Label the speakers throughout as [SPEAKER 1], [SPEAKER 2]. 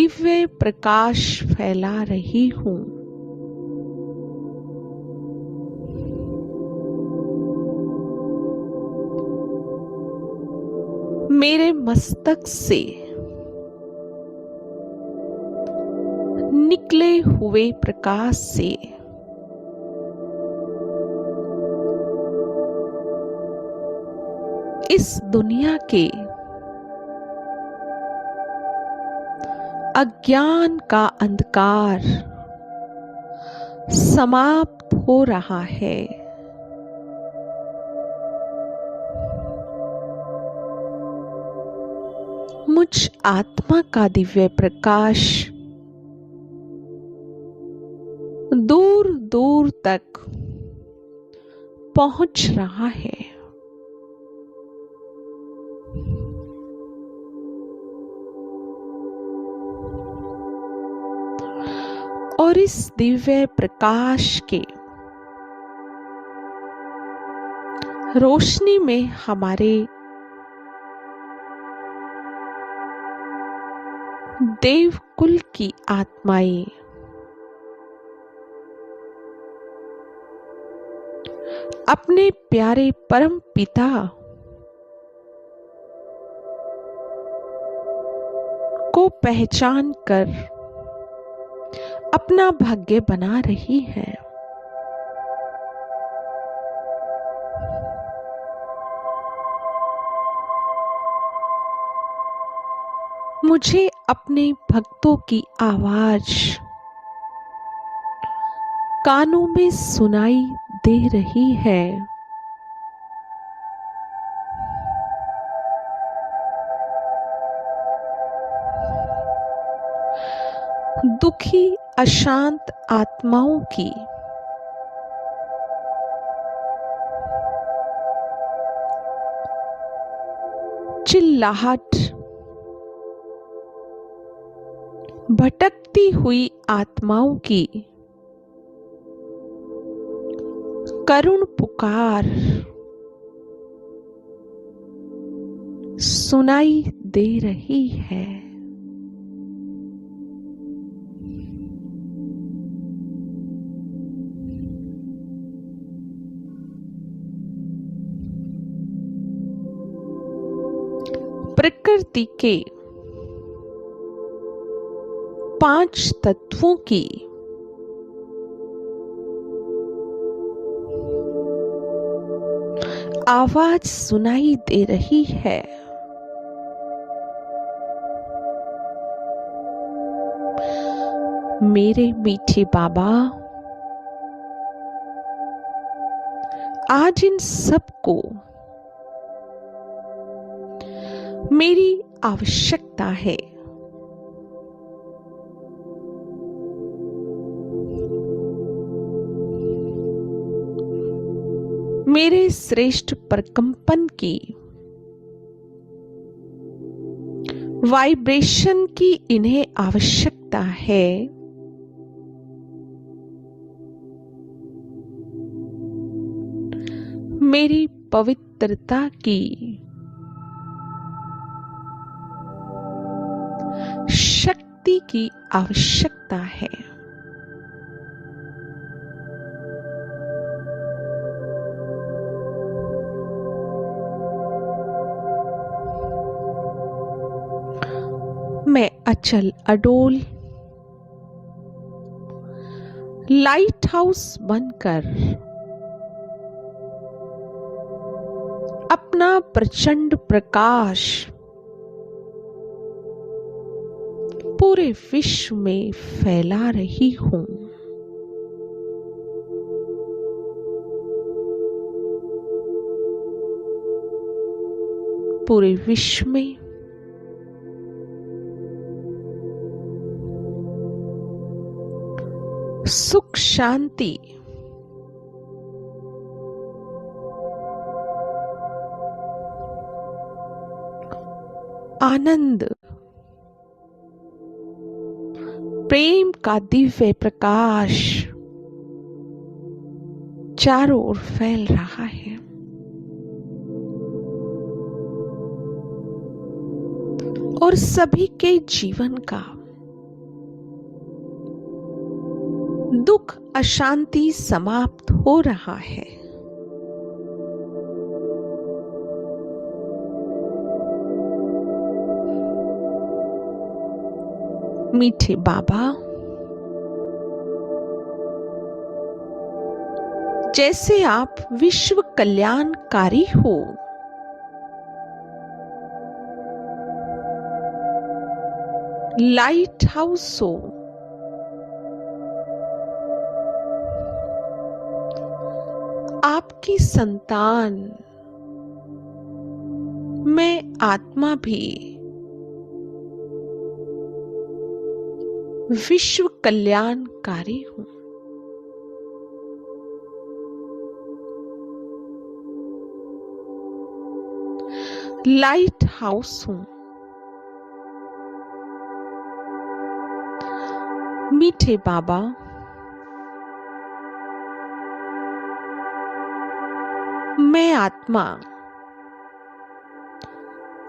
[SPEAKER 1] दिव्य प्रकाश फैला रही हूं। मेरे मस्तक से निकले हुए प्रकाश से इस दुनिया के अज्ञान का अंधकार समाप्त हो रहा है। मुझ आत्मा का दिव्य प्रकाश दूर दूर तक पहुंच रहा है। और इस दिव्य प्रकाश के रोशनी में हमारे देवकुल की आत्माएं अपने प्यारे परम पिता को पहचान कर अपना भाग्य बना रही है। मुझे अपने भक्तों की आवाज कानों में सुनाई दे रही है। दुखी अशांत आत्माओं की चिल्लाहट, भटकती हुई आत्माओं की करुण पुकार सुनाई दे रही है। प्रकृति के 5 तत्वों की आवाज सुनाई दे रही है। मेरे मीठे बाबा, आज इन सबको मेरी आवश्यकता है। मेरे श्रेष्ठ प्रकंपन की वाइब्रेशन की इन्हें आवश्यकता है। मेरी पवित्रता की शक्ति की आवश्यकता है। मैं अचल अडोल लाइट हाउस बनकर अपना प्रचंड प्रकाश पूरे विश्व में फैला रही हूं। पूरे विश्व में सुख शांति आनंद प्रेम का दिव्य प्रकाश चारों ओर फैल रहा है। और सभी के जीवन का दुख अशांति समाप्त हो रहा है। मीठे बाबा, जैसे आप विश्व कल्याणकारी हो, लाइट हाउस हो, आपकी संतान मैं आत्मा भी विश्व कल्याणकारी हूं। लाइट हाउस हूं। मीठे बाबा, मैं आत्मा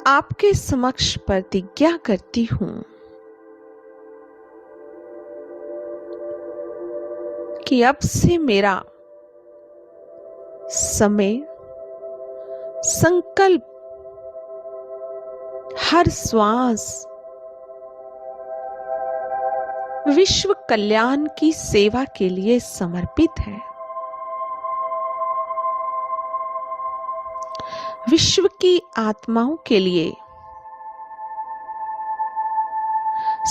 [SPEAKER 1] आपके समक्ष प्रतिज्ञा करती हूं कि अब से मेरा समय, संकल्प, हर श्वास विश्व कल्याण की सेवा के लिए समर्पित है। विश्व की आत्माओं के लिए,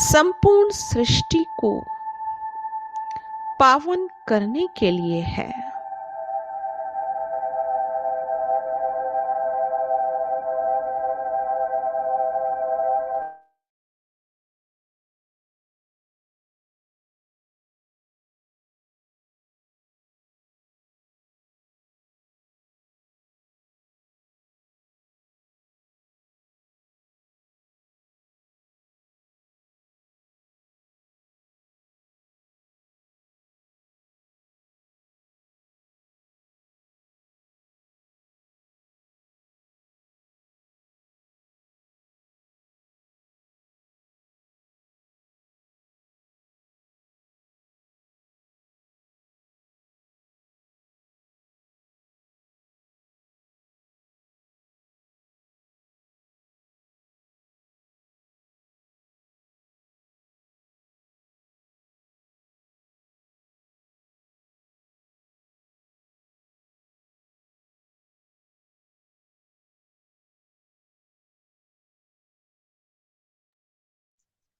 [SPEAKER 1] संपूर्ण सृष्टि को पावन करने के लिए है।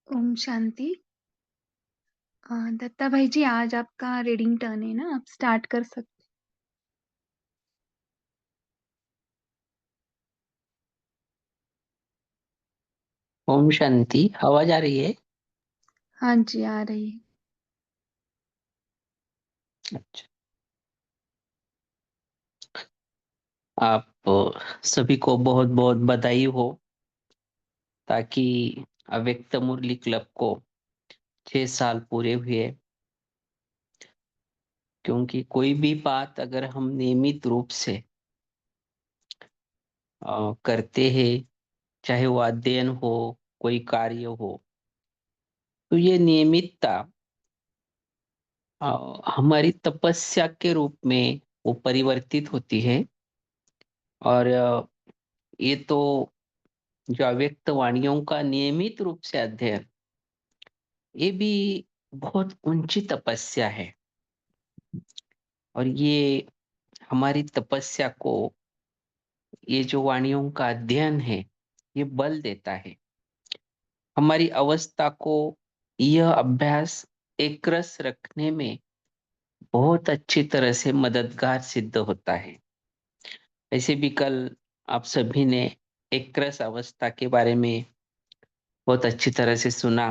[SPEAKER 2] ओम शांति। दत्ता भाई जी, आज आपका रीडिंग टर्न है ना, आप स्टार्ट कर सकते।
[SPEAKER 3] ओम शांति। आवाज आ रही है?
[SPEAKER 2] हाँ जी, आ रही है।
[SPEAKER 3] अच्छा, आप सभी को बहुत बहुत बधाई हो, ताकि अव्यक्त मुरली क्लब को 6 साल पूरे हुए। क्योंकि कोई भी बात अगर हम नियमित रूप से करते हैं, चाहे वो अध्ययन हो, कोई कार्य हो, तो ये नियमितता हमारी तपस्या के रूप में वो परिवर्तित होती है। और ये तो जो अव्यक्त वाणियों का नियमित रूप से अध्ययन, ये भी बहुत ऊंची तपस्या है। और ये हमारी तपस्या को, ये जो वाणियों का अध्ययन है, ये बल देता है। हमारी अवस्था को यह अभ्यास एक रस रखने में बहुत अच्छी तरह से मददगार सिद्ध होता है। ऐसे भी कल आप सभी ने एक रस अवस्था के बारे में बहुत अच्छी तरह से सुना।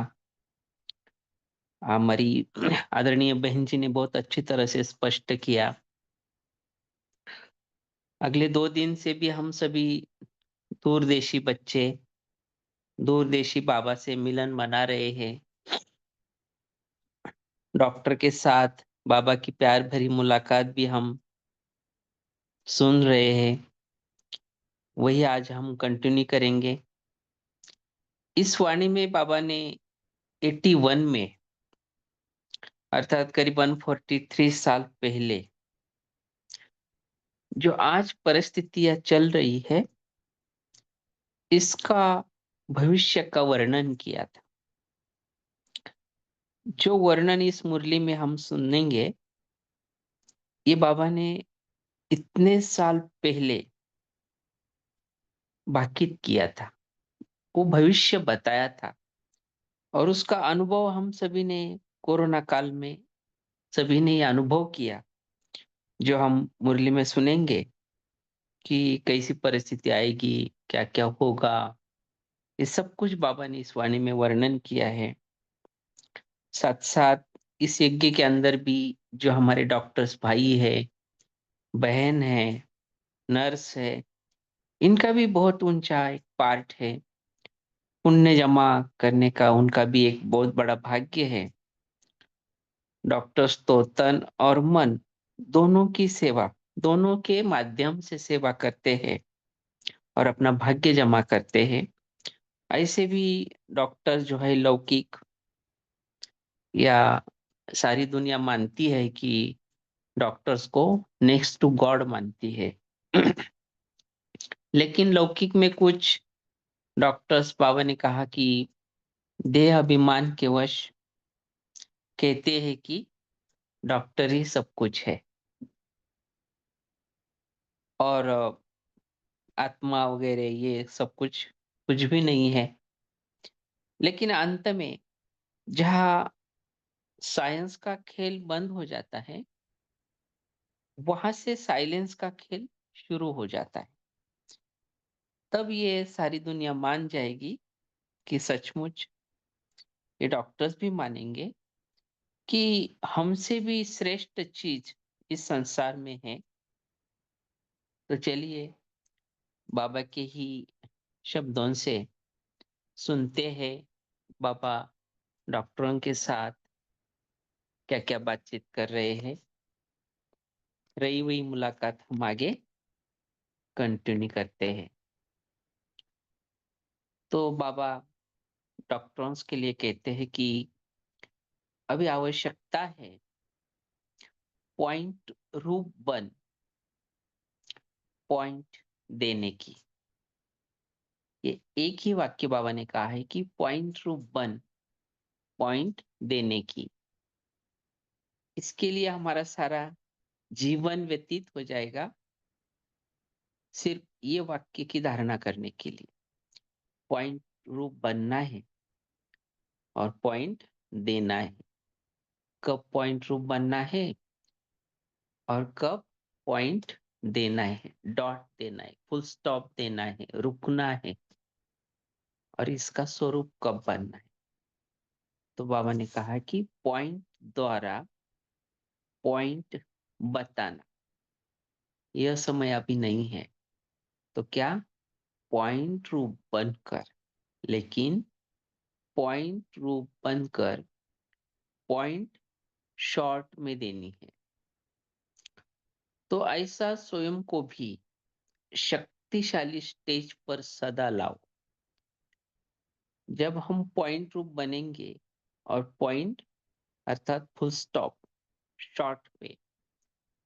[SPEAKER 3] हमारी आदरणीय बहन जी ने बहुत अच्छी तरह से स्पष्ट किया। अगले 2 दिन से भी हम सभी दूरदेशी बच्चे दूरदेशी बाबा से मिलन मना रहे हैं। डॉक्टर के साथ बाबा की प्यार भरी मुलाकात भी हम सुन रहे हैं। वही आज हम कंटिन्यू करेंगे। इस वाणी में बाबा ने 81 में अर्थात करीबन 43 साल पहले जो आज परिस्थितियां चल रही है, इसका भविष्य का वर्णन किया था। जो वर्णन इस मुरली में हम सुनेंगे, ये बाबा ने इतने साल पहले बाकित किया था, वो भविष्य बताया था। और उसका अनुभव हम सभी ने कोरोना काल में सभी ने ये अनुभव किया, जो हम मुरली में सुनेंगे कि कैसी परिस्थिति आएगी, क्या क्या होगा। ये सब कुछ बाबा ने इस वाणी में वर्णन किया है। साथ साथ इस यज्ञ के अंदर भी जो हमारे डॉक्टर्स भाई है, बहन है, नर्स है, इनका भी बहुत ऊंचा एक पार्ट है। पुण्य जमा करने का उनका भी एक बहुत बड़ा भाग्य है। डॉक्टर्स तो तन और मन दोनों की सेवा, दोनों के माध्यम से सेवा करते हैं और अपना भाग्य जमा करते हैं। ऐसे भी डॉक्टर जो है लौकिक या सारी दुनिया मानती है कि डॉक्टर्स को नेक्स्ट टू गॉड मानती है। लेकिन लौकिक में कुछ डॉक्टर्स, बाबा ने कहा कि देह अभिमान के वश कहते हैं कि डॉक्टर ही सब कुछ है और आत्मा वगैरह ये सब कुछ कुछ भी नहीं है। लेकिन अंत में जहाँ साइंस का खेल बंद हो जाता है, वहां से साइलेंस का खेल शुरू हो जाता है। तब ये सारी दुनिया मान जाएगी कि सचमुच, ये डॉक्टर्स भी मानेंगे कि हमसे भी श्रेष्ठ चीज इस संसार में है। तो चलिए बाबा के ही शब्दों से सुनते हैं, बाबा डॉक्टरों के साथ क्या क्या बातचीत कर रहे हैं। रही हुई मुलाकात हम आगे कंटिन्यू करते हैं। तो बाबा डॉक्टरों के लिए कहते हैं कि अभी आवश्यकता है पॉइंट रूप बन पॉइंट देने की। ये एक ही वाक्य बाबा ने कहा है कि पॉइंट रूप बन पॉइंट देने की। इसके लिए हमारा सारा जीवन व्यतीत हो जाएगा सिर्फ ये वाक्य की धारणा करने के लिए। पॉइंट रूप बनना है और पॉइंट देना है। कब पॉइंट रूप बनना है और कब पॉइंट देना है, डॉट देना है, फुल स्टॉप देना है, रुकना है, और इसका स्वरूप कब बनना है। तो बाबा ने कहा कि पॉइंट द्वारा पॉइंट बताना यह समय अभी नहीं है। तो क्या, पॉइंट रूप बनकर, लेकिन पॉइंट रूप बनकर पॉइंट शॉर्ट में देनी है। तो ऐसा स्वयं को भी शक्तिशाली स्टेज पर सदा लाओ। जब हम पॉइंट रूप बनेंगे और पॉइंट अर्थात फुल स्टॉप शॉर्ट में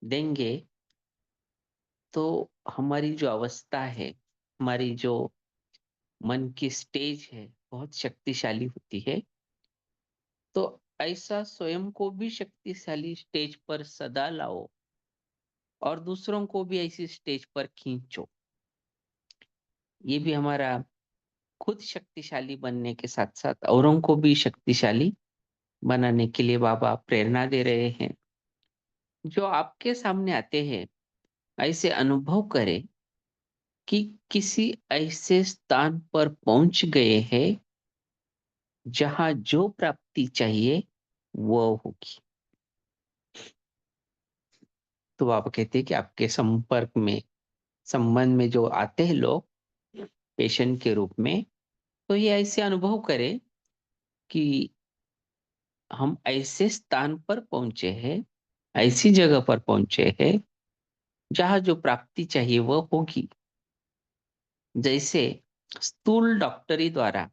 [SPEAKER 3] देंगे, तो हमारी जो अवस्था है, हमारी जो मन की स्टेज है, बहुत शक्तिशाली होती है। तो ऐसा स्वयं को भी शक्तिशाली स्टेज पर सदा लाओ और दूसरों को भी ऐसी स्टेज पर खींचो। ये भी हमारा खुद शक्तिशाली बनने के साथ साथ औरों को भी शक्तिशाली बनाने के लिए बाबा प्रेरणा दे रहे हैं। जो आपके सामने आते हैं, ऐसे अनुभव करें कि किसी ऐसे स्थान पर पहुंच गए हैं जहां जो प्राप्ति चाहिए वो होगी। तो बाबा कहते हैं कि आपके संपर्क में, संबंध में जो आते हैं लोग पेशेंट के रूप में, तो ये ऐसे अनुभव करें कि हम ऐसे स्थान पर पहुंचे हैं, ऐसी जगह पर पहुंचे हैं जहां जो प्राप्ति चाहिए वह होगी। जैसे स्थूल डॉक्टरी द्वारा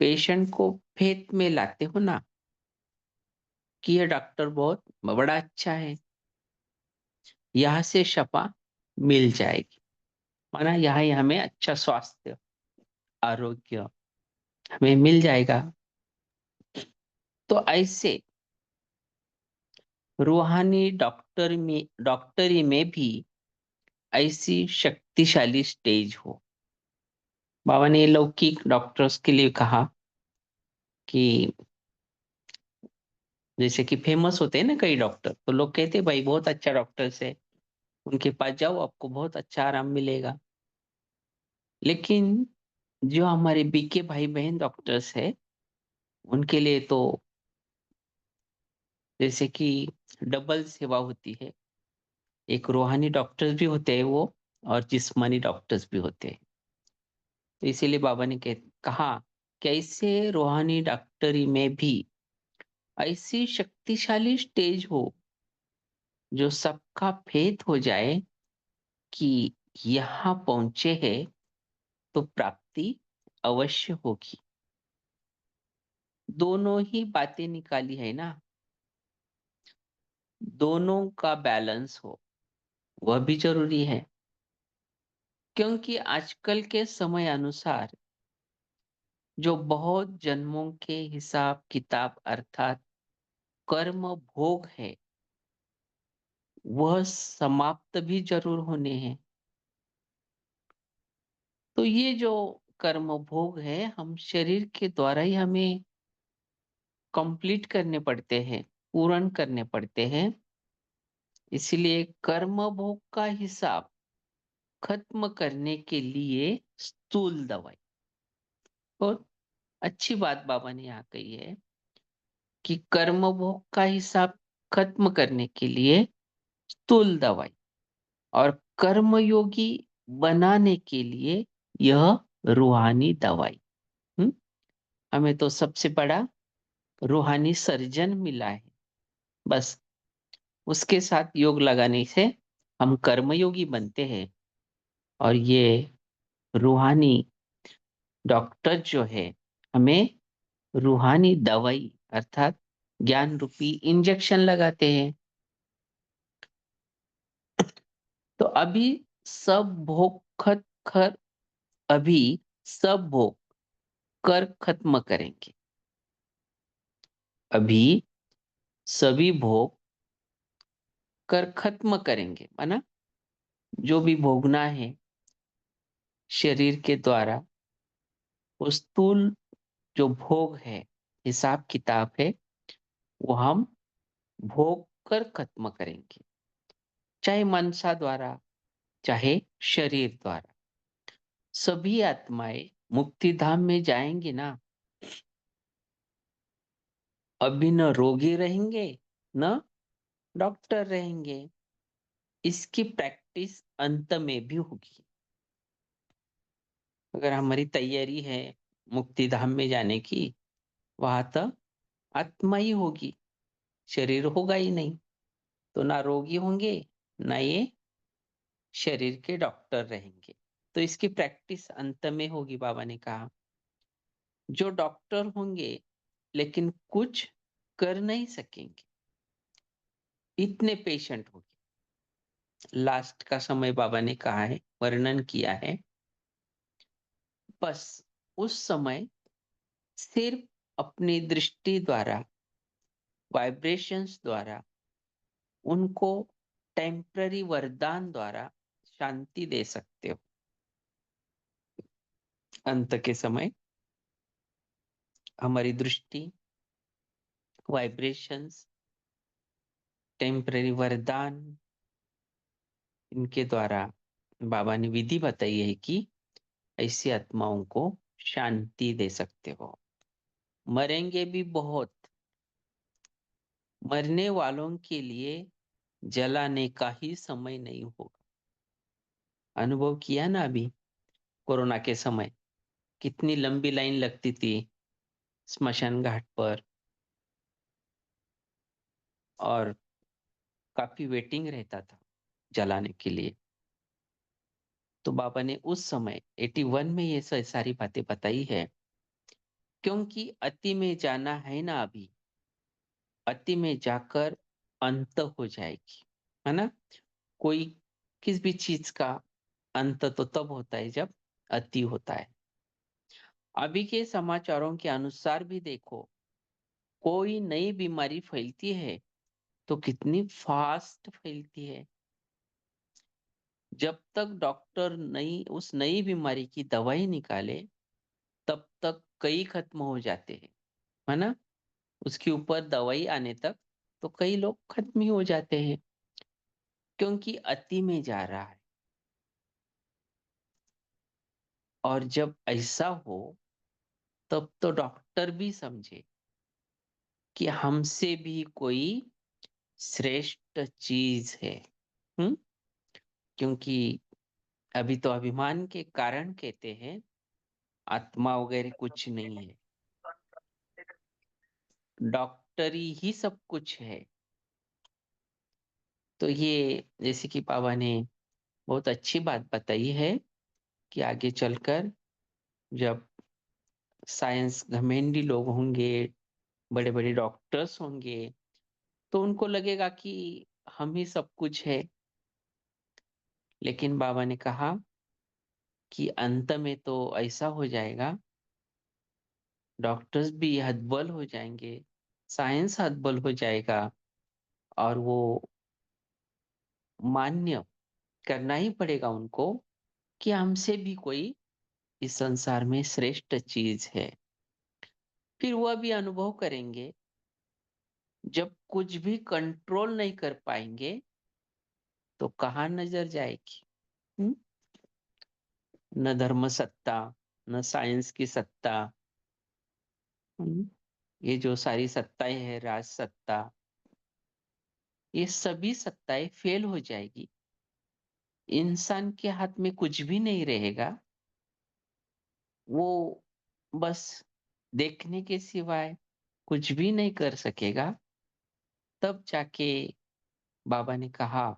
[SPEAKER 3] पेशेंट को फेथ में लाते हो ना, कि यह डॉक्टर बहुत बड़ा अच्छा है, यहाँ से शफा मिल जाएगी, माना यहाँ ही हमें अच्छा स्वास्थ्य, आरोग्य हमें मिल जाएगा। तो ऐसे रूहानी डॉक्टरी में भी ऐसी शक्तिशाली स्टेज हो। बाबा ने लौकिक डॉक्टर्स के लिए कहा कि जैसे कि फेमस होते हैं ना कई डॉक्टर, तो लोग कहते हैं भाई बहुत अच्छा डॉक्टर है, उनके पास जाओ आपको बहुत अच्छा आराम मिलेगा। लेकिन जो हमारे बीके भाई बहन डॉक्टर्स है, उनके लिए तो जैसे कि डबल सेवा होती है। एक रूहानी डॉक्टर्स भी होते हैं वो, और जिस्मानी डॉक्टर्स भी होते हैं। तो इसीलिए बाबा ने कहा कैसे रूहानी डॉक्टरी में भी ऐसी शक्तिशाली स्टेज हो जो सबका भेद हो जाए कि यहाँ पहुंचे हैं तो प्राप्ति अवश्य होगी। दोनों ही बातें निकाली है ना, दोनों का बैलेंस हो वह भी जरूरी है। क्योंकि आजकल के समय अनुसार जो बहुत जन्मों के हिसाब किताब अर्थात कर्म भोग है, वह समाप्त भी जरूर होने हैं। तो ये जो कर्म भोग है, हम शरीर के द्वारा ही हमें कंप्लीट करने पड़ते हैं, पूर्ण करने पड़ते हैं। इसलिए कर्म भोग का हिसाब खत्म करने के लिए स्थूल दवाई, बहुत अच्छी बात बाबा ने यहाँ कही है कि कर्म भोग का हिसाब खत्म करने के लिए स्थूल दवाई, और कर्मयोगी बनाने के लिए यह रूहानी दवाई। हम्म? हमें तो सबसे बड़ा रूहानी सर्जन मिला है। बस उसके साथ योग लगाने से हम कर्मयोगी बनते हैं, और ये रूहानी डॉक्टर जो है हमें रूहानी दवाई अर्थात ज्ञान रूपी इंजेक्शन लगाते हैं। तो अभी सब भोग खत खर अभी सब भोग कर खत्म करेंगे। अभी सभी भोग कर खत्म करेंगे, माना जो भी भोगना है शरीर के द्वारा, वो स्थूल जो भोग है, हिसाब किताब है, वो हम भोग कर खत्म करेंगे, चाहे मनसा द्वारा चाहे शरीर द्वारा। सभी आत्माएं मुक्ति धाम में जाएंगी ना, अभी न रोगी रहेंगे न डॉक्टर रहेंगे। इसकी प्रैक्टिस अंत में भी होगी। अगर हमारी तैयारी है मुक्ति धाम में जाने की, वहां तो आत्मा ही होगी, शरीर होगा ही नहीं। तो ना रोगी होंगे, ना ये शरीर के डॉक्टर रहेंगे। तो इसकी प्रैक्टिस अंत में होगी। बाबा ने कहा जो डॉक्टर होंगे लेकिन कुछ कर नहीं सकेंगे, इतने पेशेंट होंगे। लास्ट का समय बाबा ने कहा है, वर्णन किया है, बस उस समय सिर्फ अपनी दृष्टि द्वारा, वाइब्रेशंस द्वारा, उनको टेम्पररी वरदान द्वारा शांति दे सकते हो। अंत के समय हमारी दृष्टि, वाइब्रेशंस, टेम्पररी वरदान, इनके द्वारा बाबा ने विधि बताई है कि ऐसी आत्माओं को शांति दे सकते हो। मरेंगे भी बहुत, मरने वालों के लिए जलाने का ही समय नहीं होगा। अनुभव किया ना अभी कोरोना के समय, कितनी लंबी लाइन लगती थी स्मशान घाट पर, और काफी वेटिंग रहता था जलाने के लिए। तो बाबा ने उस समय 81 में ये सारी बातें बताई है, क्योंकि अति में जाना है ना अभी, अति में जाकर अंत हो जाएगी, है ना। कोई किस भी चीज का अंत तो तब होता है जब अति होता है। अभी के समाचारों के अनुसार भी देखो, कोई नई बीमारी फैलती है तो कितनी फास्ट फैलती है। जब तक डॉक्टर नई उस नई बीमारी की दवाई निकाले तब तक कई खत्म हो जाते हैं, है ना। उसके ऊपर दवाई आने तक तो कई लोग खत्म ही हो जाते हैं, क्योंकि अति में जा रहा है। और जब ऐसा हो तब तो डॉक्टर भी समझे कि हमसे भी कोई श्रेष्ठ चीज है। हम्म। क्योंकि अभी तो अभिमान के कारण कहते हैं, आत्मा वगैरह कुछ नहीं है, डॉक्टरी ही सब कुछ है। तो ये जैसे कि बाबा ने बहुत अच्छी बात बताई है कि आगे चलकर जब साइंस घमेंडी लोग होंगे, बड़े बड़े डॉक्टर्स होंगे, तो उनको लगेगा कि हम ही सब कुछ है। लेकिन बाबा ने कहा कि अंत में तो ऐसा हो जाएगा, डॉक्टर्स भी हतबल हो जाएंगे, साइंस हतबल हो जाएगा, और वो मान्य करना ही पड़ेगा उनको कि हमसे भी कोई इस संसार में श्रेष्ठ चीज है। फिर वह भी अनुभव करेंगे, जब कुछ भी कंट्रोल नहीं कर पाएंगे तो कहाँ नजर जाएगी। हम्म? न धर्म सत्ता, न साइंस की सत्ता। हम्म? ये जो सारी सत्ताएं है, राज सत्ता, ये सभी सत्ताएं फेल हो जाएगी। इंसान के हाथ में कुछ भी नहीं रहेगा, वो बस देखने के सिवाय कुछ भी नहीं कर सकेगा। तब जाके बाबा ने कहा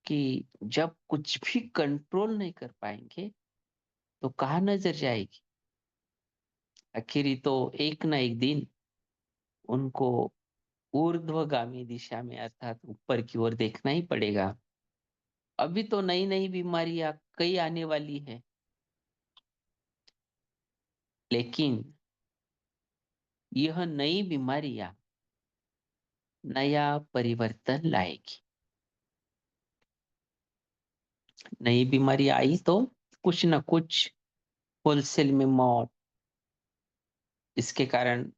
[SPEAKER 3] कि जब कुछ भी कंट्रोल नहीं कर पाएंगे तो कहाँ नजर जाएगी। आखिरी तो एक ना एक दिन उनको ऊर्ध्वगामी दिशा में अर्थात ऊपर की ओर देखना ही पड़ेगा। अभी तो नई नई बीमारियां कई आने वाली है, लेकिन यह नई बीमारियां नया परिवर्तन लाएगी। नई बीमारी आई तो कुछ ना कुछ होलसेल में मौत, इसके कारण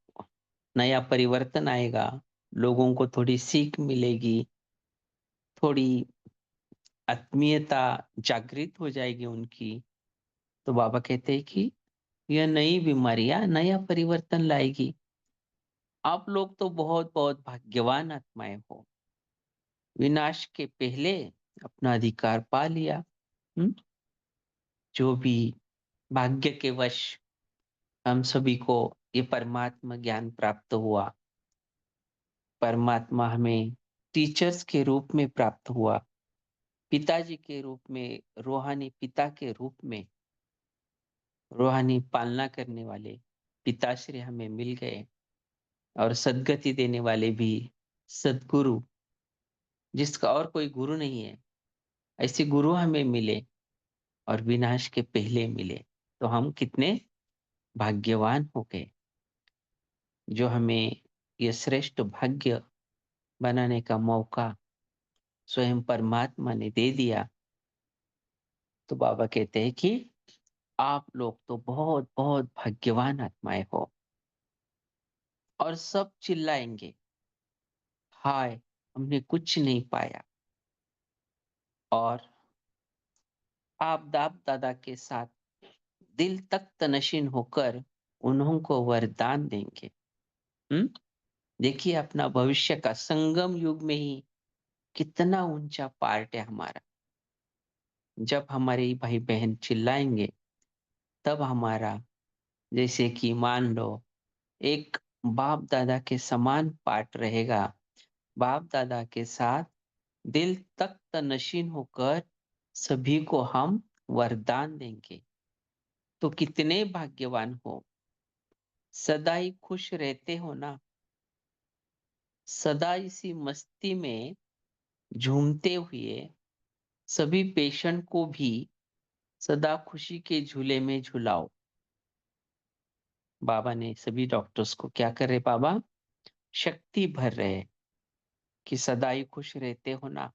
[SPEAKER 3] नया परिवर्तन आएगा। लोगों को थोड़ी सीख मिलेगी, थोड़ी आत्मीयता जागृत हो जाएगी उनकी। तो बाबा कहते हैं कि यह नई बीमारियां नया परिवर्तन लाएगी। आप लोग तो बहुत बहुत भाग्यवान आत्माएं हो, विनाश के पहले अपना अधिकार पा लिया। हम्म? जो भी भाग्य के वश हम सभी को ये परमात्मा ज्ञान प्राप्त हुआ, परमात्मा हमें टीचर्स के रूप में प्राप्त हुआ, पिताजी के रूप में, रूहानी पिता के रूप में, रूहानी पालना करने वाले पिताश्री हमें मिल गए, और सद्गति देने वाले भी सद्गुरु, जिसका और कोई गुरु नहीं है, ऐसे गुरु हमें मिले और विनाश के पहले मिले। तो हम कितने भाग्यवान हो गए, जो हमें यह श्रेष्ठ भाग्य बनाने का मौका स्वयं परमात्मा ने दे दिया। तो बाबा कहते हैं कि आप लोग तो बहुत बहुत भाग्यवान आत्माएं हो। और सब चिल्लाएंगे, हाय हमने कुछ नहीं पाया। और आप दाप दादा के साथ दिल तक तनशीन होकर उन्हों को वरदान देंगे। हम्म। देखिए अपना भविष्य का संगम युग में ही कितना ऊंचा पार्ट है हमारा। जब हमारे भाई बहन चिल्लाएंगे तब हमारा, जैसे कि मान लो एक बाप दादा के समान पार्ट रहेगा, बाप दादा के साथ दिल तख्त नशीन होकर सभी को हम वरदान देंगे। तो कितने भाग्यवान हो, सदा ही खुश रहते हो ना। सदा इसी मस्ती में झूमते हुए सभी पेशेंट को भी सदा खुशी के झूले में झुलाओ। बाबा ने सभी डॉक्टर्स को क्या कर रहे बाबा? शक्ति भर रहे कि सदा ही खुश रहते हो ना।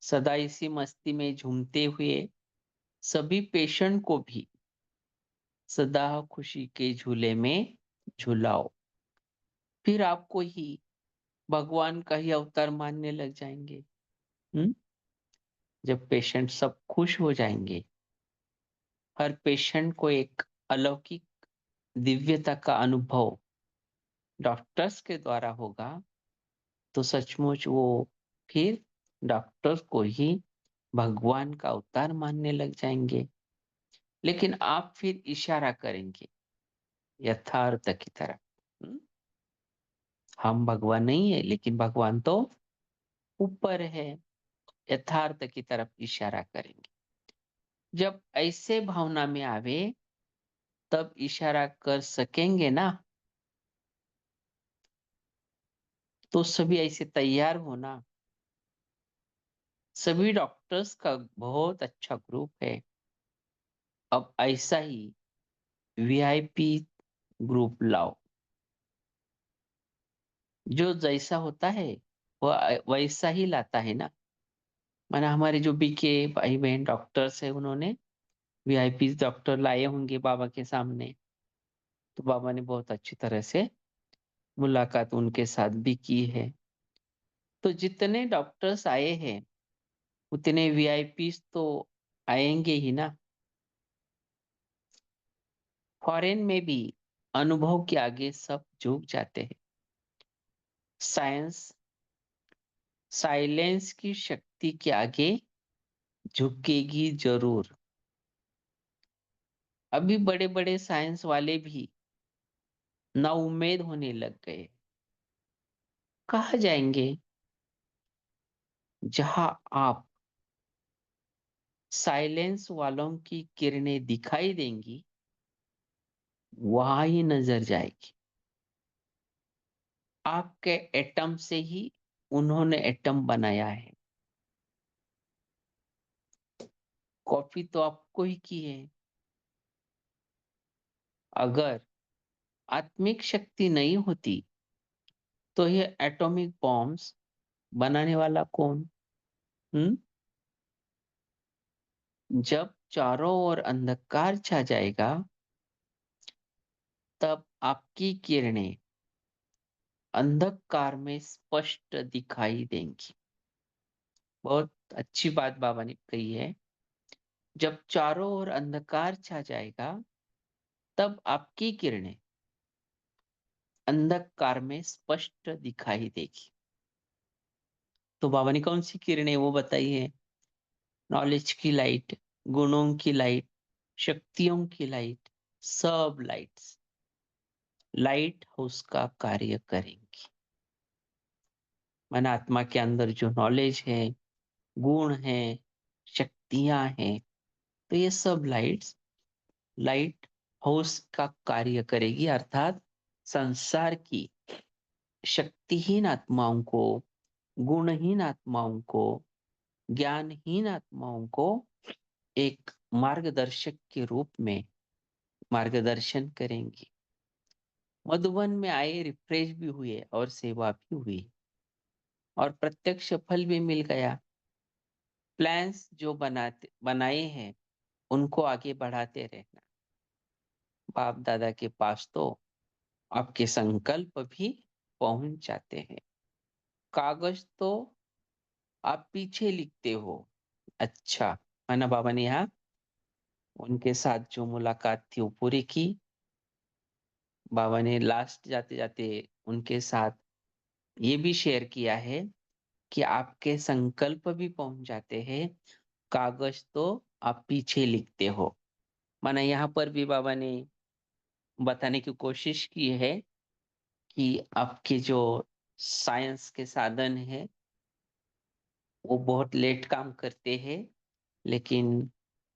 [SPEAKER 3] सदा इसी मस्ती में झूमते हुए सभी पेशेंट को भी सदा खुशी के झूले में झुलाओ। फिर आपको ही भगवान का ही अवतार मानने लग जाएंगे। हम्म? जब पेशेंट सब खुश हो जाएंगे, हर पेशेंट को एक अलौकिक दिव्यता का अनुभव डॉक्टर्स के द्वारा होगा, तो सचमुच वो फिर डॉक्टर्स को ही भगवान का अवतार मानने लग जाएंगे। लेकिन आप फिर इशारा करेंगे यथार्थ की तरफ। हम्म? हम भगवान नहीं है, लेकिन भगवान तो ऊपर है। यथार्थ की तरफ इशारा करेंगे। जब ऐसे भावना में आवे तब इशारा कर सकेंगे ना। तो सभी ऐसे तैयार होना। सभी डॉक्टर्स का बहुत अच्छा ग्रुप है। अब ऐसा ही वीआईपी ग्रुप लाओ, जो जैसा होता है वह वैसा ही लाता है ना। माना हमारे जो बीके भाई बहन डॉक्टर्स है, उन्होंने वीआईपी डॉक्टर लाए होंगे बाबा के सामने, तो बाबा ने बहुत अच्छी तरह से मुलाकात उनके साथ भी की है। तो जितने डॉक्टर्स आए हैं उतने वीआईपी तो आएंगे ही ना। फॉरेन में भी अनुभव के आगे सब झुक जाते हैं। साइंस साइलेंस की शक्ति के आगे झुकेगी जरूर। अभी बड़े बड़े साइंस वाले भी ना उम्मीद होने लग गए। कहा जाएंगे? जहां आप साइलेंस वालों की किरणें दिखाई देंगी, वहां ही नजर जाएगी। आपके एटम से ही उन्होंने एटम बनाया है। कॉपी तो आपको ही की है। अगर आत्मिक शक्ति नहीं होती तो ये एटॉमिक बॉम्ब्स बनाने वाला कौन? हम्म? जब चारों ओर अंधकार छा जाएगा, तब आपकी किरणें अंधकार में स्पष्ट दिखाई देंगी। बहुत अच्छी बात बाबा ने कही है। जब चारों ओर अंधकार छा जाएगा, तब आपकी किरणें अंधकार में स्पष्ट दिखाई देगी। तो बाबा ने कौन सी किरणें वो बताई है? नॉलेज की लाइट, गुणों की लाइट, शक्तियों की लाइट, सब लाइट्स लाइट हाउस का कार्य करेंगी। मन आत्मा के अंदर जो नॉलेज है, गुण है, शक्तियां हैं, तो ये सब लाइट्स लाइट हाउस का कार्य करेगी। अर्थात संसार की शक्तिहीन आत्माओं को, गुणहीन आत्माओं को, ज्ञानहीन आत्माओं को एक मार्गदर्शक के रूप में मार्गदर्शन करेंगी। मधुबन में आए, रिफ्रेश भी हुए और सेवा भी हुई और प्रत्यक्ष फल भी मिल गया। प्लान्स जो बनाए हैं उनको आगे बढ़ाते रहना। बाप दादा के पास तो आपके संकल्प भी पहुंच जाते हैं। कागज तो आप पीछे लिखते हो। अच्छा, माना बाबा ने यहाँ उनके साथ जो मुलाकात थी वो पूरी की। बाबा ने लास्ट जाते जाते उनके साथ ये भी शेयर किया है कि आपके संकल्प भी पहुंच जाते हैं, कागज तो आप पीछे लिखते हो। माना यहाँ पर भी बाबा ने बताने की कोशिश की है कि आपके जो साइंस के साधन है वो बहुत लेट काम करते हैं, लेकिन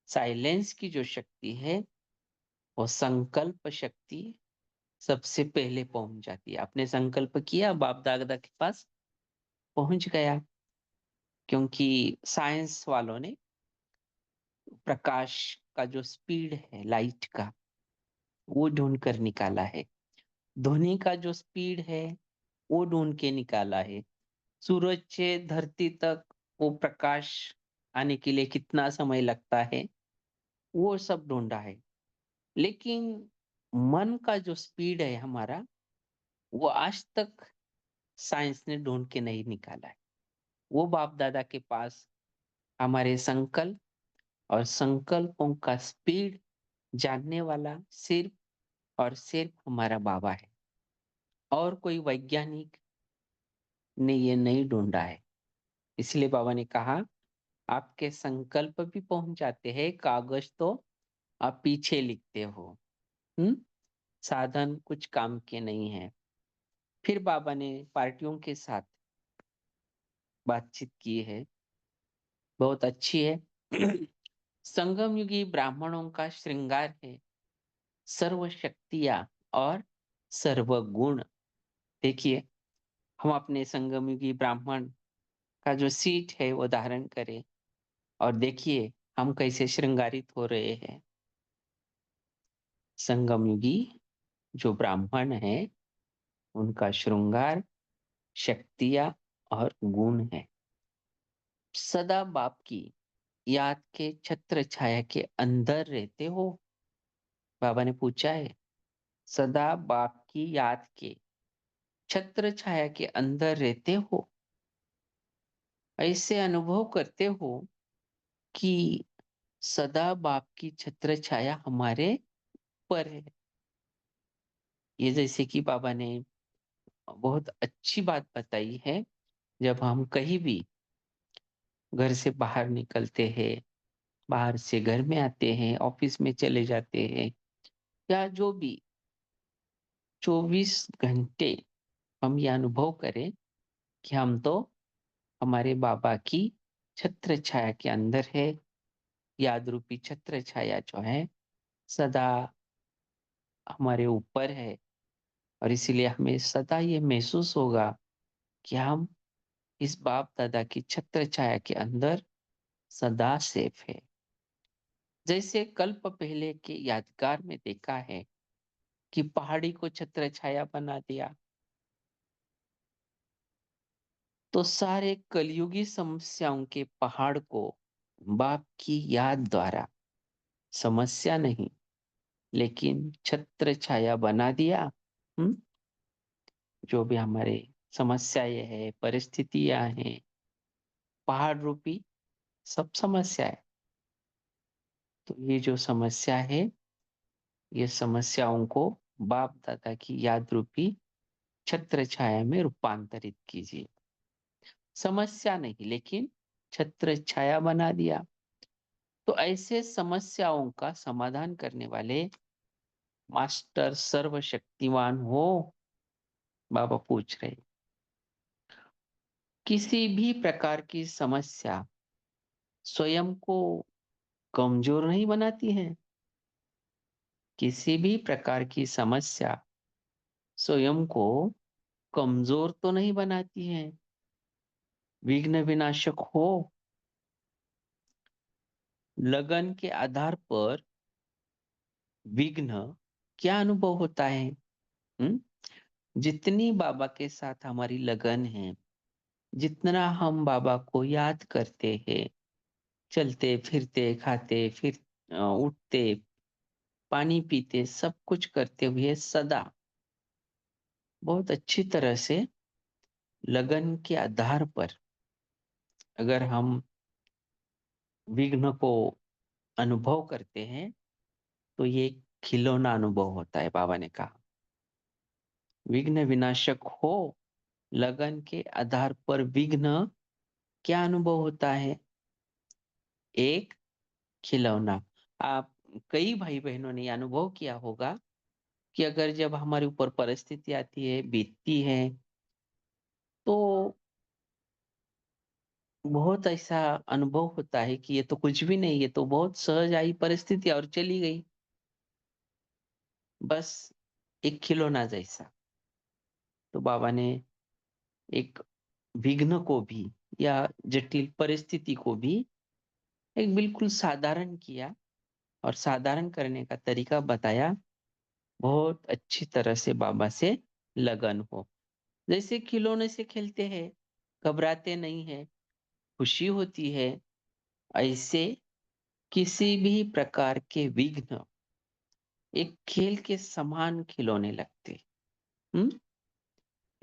[SPEAKER 3] साइलेंस की जो शक्ति है वो संकल्प शक्ति सबसे पहले पहुंच जाती है। आपने संकल्प किया, बाप दादा के पास पहुंच गया। क्योंकि साइंस वालों ने प्रकाश का जो स्पीड है लाइट का, वो ढूंढ कर निकाला है। ध्वनि का जो स्पीड है, वो ढूंढ के निकाला है। सूरज से धरती तक वो प्रकाश आने के लिए कितना समय लगता है, वो सब ढूंढा है। लेकिन मन का जो स्पीड है हमारा, वो आज तक साइंस ने ढूंढ के नहीं निकाला है। वो बाप दादा के पास हमारे संकल्प और संकल्पों का स्पीड जानने वाला सिर्फ और सिर्फ हमारा बाबा है। और कोई वैज्ञानिक ने ये नहीं ढूंढा है। इसलिए बाबा ने कहा, आपके संकल्प भी पहुंच जाते हैं, कागज तो आप पीछे लिखते हो। हम्म साधन कुछ काम के नहीं है। फिर बाबा ने पार्टियों के साथ बातचीत की है, बहुत अच्छी है। संगम युगी ब्राह्मणों का श्रृंगार है सर्व शक्तियां और सर्व गुण। देखिए, हम अपने संगम युगी ब्राह्मण का जो सीट है वो धारण करें, और देखिए हम कैसे श्रृंगारित हो रहे हैं। संगम युगी जो ब्राह्मण है, उनका श्रृंगार शक्तियां और गुण है। सदा बाप की याद के छत्र छाया के अंदर रहते हो। बाबा ने पूछा है, सदा बाप की याद के छत्र छाया के अंदर रहते हो, ऐसे अनुभव करते हो कि सदा बाप की छत्र छाया हमारे पर है। ये जैसे कि बाबा ने बहुत अच्छी बात बताई है। जब हम कहीं भी घर से बाहर निकलते हैं, बाहर से घर में आते हैं, ऑफिस में चले जाते हैं, या जो भी 24 घंटे हम ये अनुभव करें कि हम तो हमारे बाबा की छत्र छाया के अंदर है। याद रूपी छत्र छाया जो है सदा हमारे ऊपर है। और इसीलिए हमें सदा ये महसूस होगा कि हम इस बाप दादा की छत्र छाया के अंदर सदा सेफ है। जैसे कल्प पहले के यादगार में देखा है कि पहाड़ी को छत्र छाया बना दिया, तो सारे कलयुगी समस्याओं के पहाड़ को बाप की याद द्वारा, समस्या नहीं लेकिन छत्र छाया बना दिया। हम्म जो भी हमारे समस्याएं है, परिस्थितियां हैं, पहाड़ रूपी सब समस्या है। तो ये जो समस्या है, ये समस्याओं को बाप दादा की याद रूपी छत्र छाया में रूपांतरित कीजिए। समस्या नहीं लेकिन छत्र छाया बना दिया। तो ऐसे समस्याओं का समाधान करने वाले मास्टर सर्वशक्तिमान हो, बाबा पूछ रहे। किसी भी प्रकार की समस्या स्वयं को कमजोर नहीं बनाती है। किसी भी प्रकार की समस्या स्वयं को कमजोर तो नहीं बनाती है। विघ्न विनाशक हो। लगन के आधार पर विघ्न क्या अनुभव होता है? हम्म जितनी बाबा के साथ हमारी लगन है, जितना हम बाबा को याद करते हैं, चलते फिरते खाते फिर उठते, पानी पीते, सब कुछ करते हुए सदा बहुत अच्छी तरह से लगन के आधार पर अगर हम विघ्न को अनुभव करते हैं, तो ये खिलौना अनुभव होता है। बाबा ने कहा, विघ्न विनाशक हो। लगन के आधार पर विघ्न क्या अनुभव होता है? एक खिलौना। आप कई भाई बहनों ने यह अनुभव किया होगा कि अगर जब हमारे ऊपर परिस्थिति आती है, बीतती है, तो बहुत ऐसा अनुभव होता है कि ये तो कुछ भी नहीं, ये तो बहुत सहज आई परिस्थिति और चली गई। बस एक खिलौना जैसा। तो बाबा ने एक विघ्न को भी या जटिल परिस्थिति को भी एक बिल्कुल साधारण किया और साधारण करने का तरीका बताया। बहुत अच्छी तरह से बाबा से लगन हो। जैसे खिलौने से खेलते हैं, घबराते नहीं है, खुशी होती है, ऐसे किसी भी प्रकार के विघ्न एक खेल के समान खिलौने लगते। हम्म।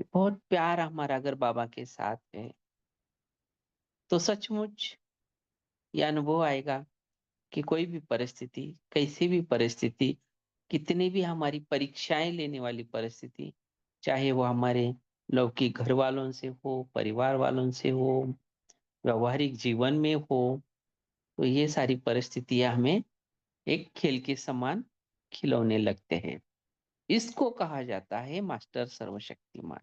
[SPEAKER 3] बहुत प्यार हमारा अगर बाबा के साथ है तो सचमुच ये अनुभव आएगा कि कोई भी परिस्थिति, कैसी भी परिस्थिति, कितनी भी हमारी परीक्षाएं लेने वाली परिस्थिति, चाहे वो हमारे लौकिक घर वालों से हो, परिवार वालों से हो, व्यवहारिक जीवन में हो, तो ये सारी परिस्थितियां हमें एक खेल के समान खिलौने लगते हैं। इसको कहा जाता है मास्टर सर्वशक्तिमान।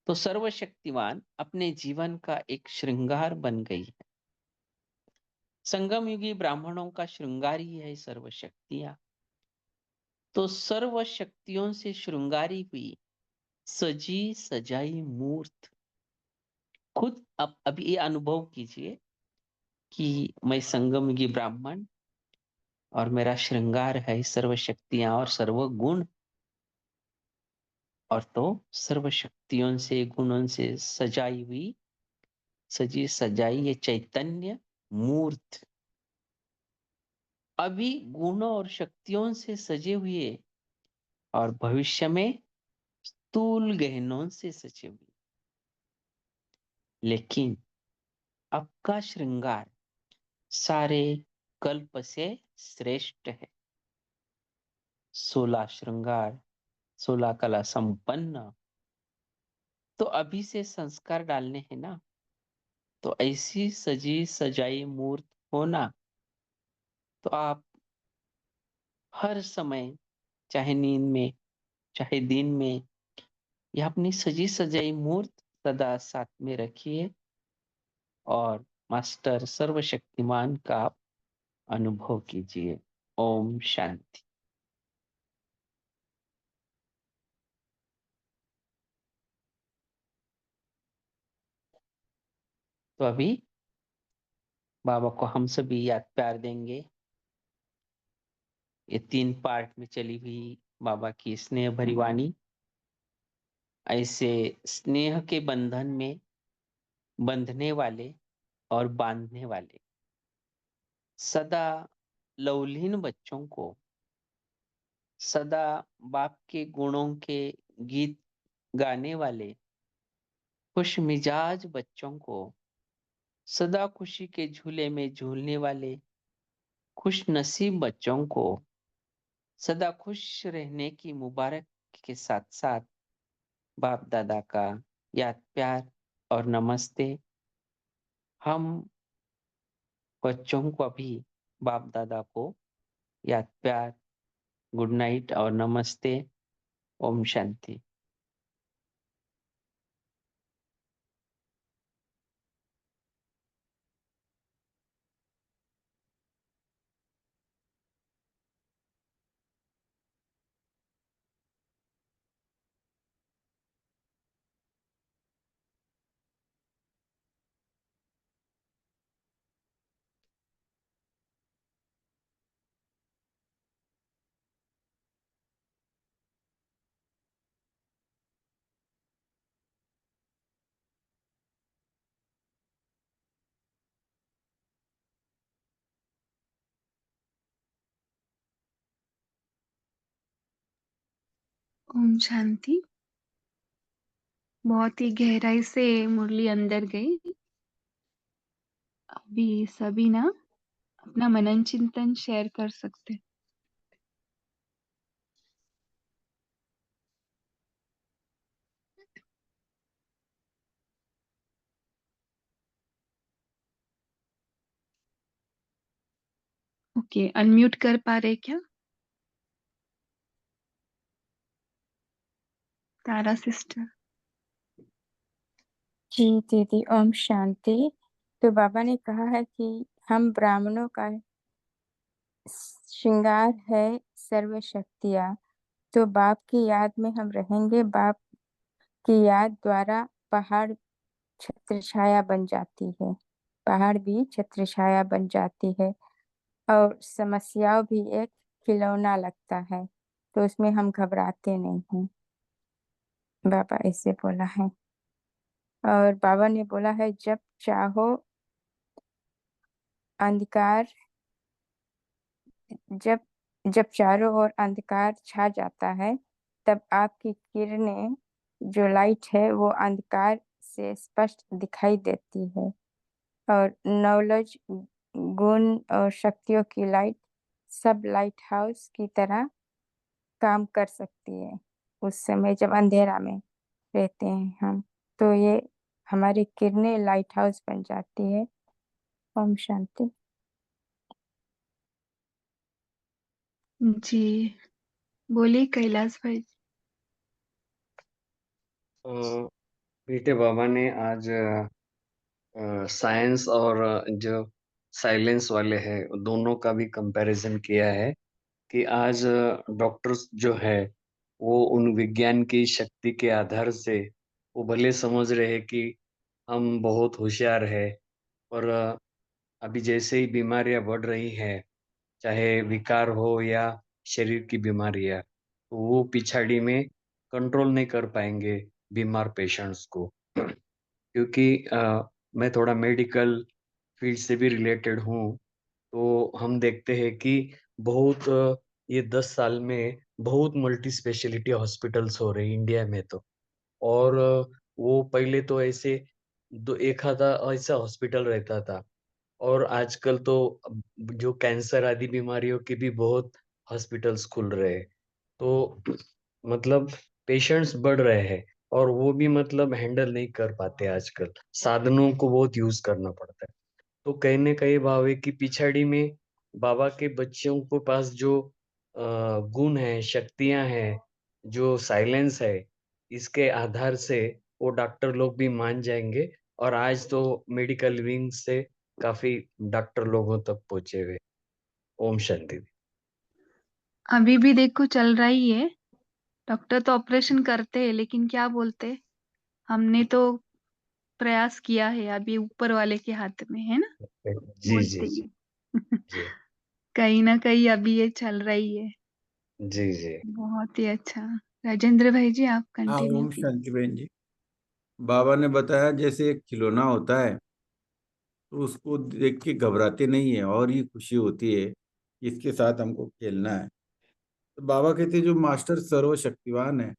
[SPEAKER 3] तो सर्वशक्तिमान अपने जीवन का एक श्रृंगार बन गई है। संगम युगी ब्राह्मणों का श्रृंगार ही है सर्वशक्तियां। तो सर्व शक्तियों से श्रृंगारी हुई सजी सजाई मूर्त, खुद अब ये अनुभव कीजिए कि मैं संगम युगी ब्राह्मण और मेरा श्रृंगार है सर्व शक्तियां और सर्व गुण। और तो सर्व शक्तियों से, गुणों से सजाई हुई, सजी सजाई ये चैतन्य मूर्त अभी गुणों और शक्तियों से सजे हुए और भविष्य में स्थूल गहनों से सजे हुए, लेकिन अब का श्रृंगार सारे कल्प से श्रेष्ठ है। 16 श्रृंगार, 16 कला संपन्न। तो अभी से संस्कार डालने हैं ना, तो ऐसी सजी सजाई मूर्त होना, तो आप हर समय, चाहे नींद में, चाहे दिन में, या अपनी सजी सजाई मूर्त सदा साथ में रखिए और मास्टर सर्वशक्तिमान का अनुभव कीजिए। ओम शांति। तो अभी बाबा को हम सभी याद प्यार देंगे। ये 3 पार्ट में चली हुई बाबा की स्नेह भरी वाणी, ऐसे स्नेह के बंधन में बंधने वाले और बांधने वाले, सदा लवलीन बच्चों को, सदा बाप के गुणों के गीत गाने वाले खुश मिजाज बच्चों को, सदा खुशी के झूले में झूलने वाले खुश नसीब बच्चों को, सदा खुश रहने की मुबारक के साथ साथ बाप दादा का याद प्यार और नमस्ते। हम बच्चों को भी बाप दादा को याद प्यार, गुड नाइट और नमस्ते। ओम शांति।
[SPEAKER 2] ओम शांति। बहुत ही गहराई से मुरली अंदर गई। अभी सभी ना अपना मनन चिंतन शेयर कर सकते हैं। ओके, अनम्यूट कर पा रहे क्या तारा सिस्टर?
[SPEAKER 4] जी दीदी, ओम शांति। तो बाबा ने कहा है कि हम ब्राह्मणों का श्रृंगार है सर्व शक्तियाँ। तो बाप की याद में हम रहेंगे। बाप की याद द्वारा पहाड़ छत्र छाया बन जाती है, पहाड़ भी छत्र छाया बन जाती है, और समस्याओं भी एक खिलौना लगता है, तो उसमें हम घबराते नहीं हैं। बाबा ऐसे बोला है। और बाबा ने बोला है, जब चाहो अंधकार, जब जब चारों ओर अंधकार छा जाता है, तब आपकी किरणें, जो लाइट है, वो अंधकार से स्पष्ट दिखाई देती है। और नॉलेज, गुण और शक्तियों की लाइट सब लाइट हाउस की तरह काम कर सकती है उस समय जब अंधेरा में रहते हैं हम। तो ये हमारी किरणें लाइट हाउस बन जाती है। ओम शांति।
[SPEAKER 2] जी, बोलिए कैलाश भाई।
[SPEAKER 5] मीठे बाबा ने आज साइंस और जो साइलेंस वाले हैं दोनों का भी कंपैरिजन किया है कि आज डॉक्टर्स जो है वो उन विज्ञान की शक्ति के आधार से वो भले समझ रहे हैं कि हम बहुत होशियार है, और अभी जैसे ही बीमारियां बढ़ रही हैं, चाहे विकार हो या शरीर की बीमारियां, तो वो पिछाड़ी में कंट्रोल नहीं कर पाएंगे बीमार पेशेंट्स को। क्योंकि मैं थोड़ा मेडिकल फील्ड से भी रिलेटेड हूँ, तो हम देखते हैं कि बहुत ये 10 साल में बहुत मल्टी स्पेशलिटी हॉस्पिटल्स हो रहे हैं इंडिया में तो। और वो पहले तो ऐसे दो एक आधा ऐसा हॉस्पिटल रहता था, और आजकल तो जो कैंसर आदि बीमारियों के भी बहुत हॉस्पिटल्स खुल रहे हैं। तो मतलब पेशेंट्स बढ़ रहे हैं, और वो भी मतलब हैंडल नहीं कर पाते आजकल, साधनों को बहुत यूज करना पड़ता है। तो कहीं न कहीं भाव है कि पिछाड़ी में बाबा के बच्चों के पास जो गुण है, शक्तियां हैं, जो साइलेंस है, इसके आधार से वो डॉक्टर लोग भी मान जाएंगे। और आज तो मेडिकल विंग से काफी डॉक्टर लोगों तक पहुंचे हुए। ओम शांति।
[SPEAKER 2] अभी भी देखो चल रहा ही है। डॉक्टर तो ऑपरेशन करते हैं, लेकिन क्या बोलते, हमने तो प्रयास किया है, अभी ऊपर वाले के हाथ में है ना,
[SPEAKER 5] जी जी
[SPEAKER 2] बोलते
[SPEAKER 5] जी
[SPEAKER 2] ही।
[SPEAKER 5] जी
[SPEAKER 2] कहीं ना कहीं अभी ये चल रही है।
[SPEAKER 5] जी जी।
[SPEAKER 2] बहुत ही अच्छा। राजेंद्र भाई जी, आप
[SPEAKER 6] हाँ,
[SPEAKER 2] कंटिन्यू
[SPEAKER 6] ओम
[SPEAKER 2] कीजिए।
[SPEAKER 6] शांति बहन जी। बाबा ने बताया जैसे एक खिलौना होता है, तो उसको देख के घबराते नहीं है और ये खुशी होती है कि इसके साथ हमको खेलना है। तो बाबा कहते हैं, जो मास्टर सर्वशक्तिवान है,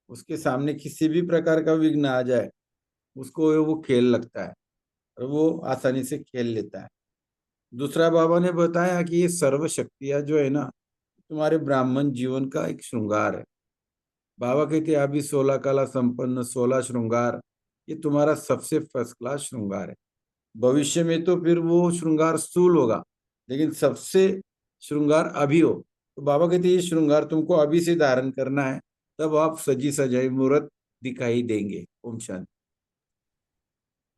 [SPEAKER 6] उसके सामने किसी भी प्रकार का विघ्न आ जाए, उसको वो खेल लगता है और वो आसानी से खेल लेता है। दूसरा, बाबा ने बताया कि ये सर्व शक्तियाँ जो है ना, तुम्हारे ब्राह्मण जीवन का एक श्रृंगार है। बाबा कहते हैं, अभी 16 कला संपन्न 16 श्रृंगार, ये तुम्हारा सबसे फर्स्ट क्लास श्रृंगार है। भविष्य में तो फिर वो श्रृंगार स्थूल होगा, लेकिन सबसे श्रृंगार अभी हो। तो बाबा कहते हैं, ये श्रृंगार तुमको अभी से धारण करना है, तब आप सजी सजाई मूर्त दिखाई देंगे। ओम शांति।